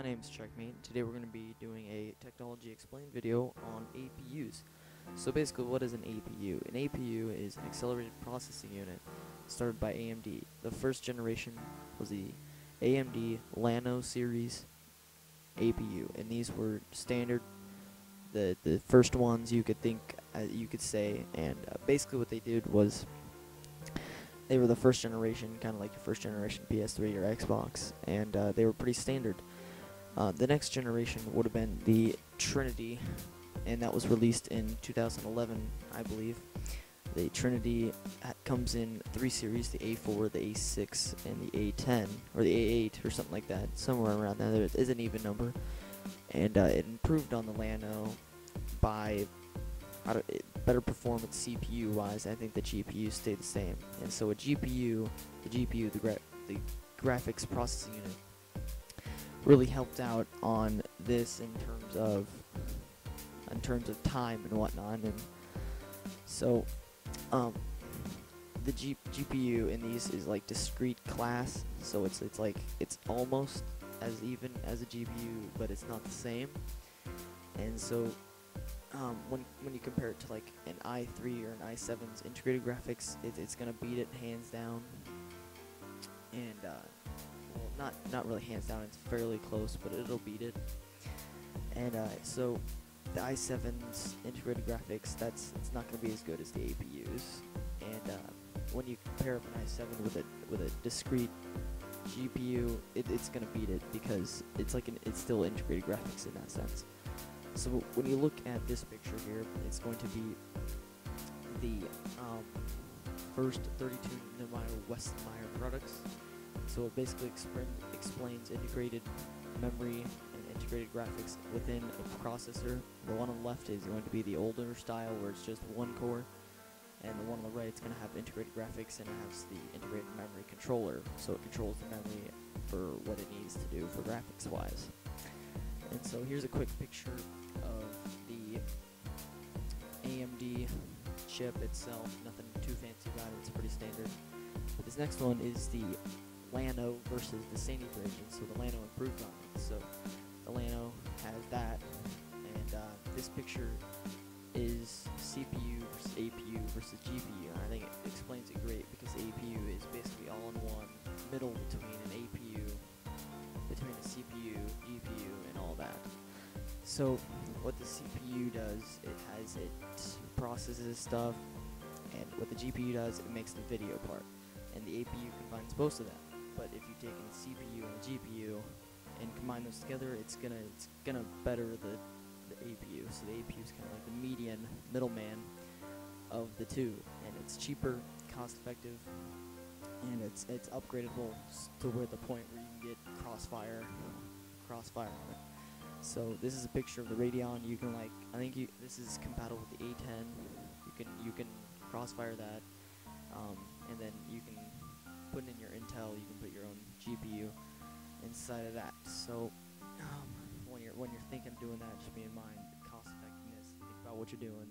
name's Checkmate. Today we're going to be doing a Technology Explained video on APUs. So basically, what is an APU? An APU is an accelerated processing unit started by AMD. The first generation was the AMD Llano series APU, and these were standard, the first ones you could think, you could say, and basically what they did was they were the first generation, kind of like your first generation PS3 or Xbox, and they were pretty standard. The next generation would have been the Trinity, and that was released in 2011, I believe. The Trinity comes in 3 series, the A4, the A6, and the A10, or the A8, or something like that, somewhere around there. There is an even number. And it improved on the Llano by better performance CPU-wise. I think the GPU stayed the same. And so a GPU, the graphics processing unit, really helped out on this in terms of time and whatnot. And so the GPU in these is like discrete class, so it's almost as even as a GPU, but it's not the same. And so when you compare it to like an i3 or an i7's integrated graphics, it's gonna beat it hands down. And well, not really hands down, it's fairly close, but it'll beat it. And so the i7's integrated graphics, it's not going to be as good as the APUs. And when you compare up an i7 with a discrete GPU, it's going to beat it because it's still integrated graphics in that sense. So when you look at this picture here, it's going to be the first 32 nanometer Westmeyer products. So it basically explains integrated memory and integrated graphics within a processor. The one on the left is going to be the older style where it's just one core, and the one on the right is going to have integrated graphics, and it has the integrated memory controller, so it controls the memory for what it needs to do for graphics wise. And so here's a quick picture of the AMD chip itself. Nothing too fancy about it, it's pretty standard. But this next one is the Llano versus the Sandy version, so the Llano improved on it. So the Llano has that, and this picture is CPU versus APU versus GPU, and I think it explains it great because APU is basically all in one, middle between an APU, between a CPU, GPU, and all that. So what the CPU does, it processes stuff, and what the GPU does, it makes the video part, and the APU combines both of them. But if you take a CPU and a GPU and combine those together, it's gonna better the APU. So the APU is kind of like the middleman of the two, and it's cheaper, cost effective, and it's upgradable to where the point where you can get crossfire on it. So this is a picture of the Radeon. You can this is compatible with the A10. You can crossfire that, and then you can put in your Intel. You can put your own GPU inside of that. So when you're thinking of doing that, just be in mind the cost effectiveness. Think about what you're doing.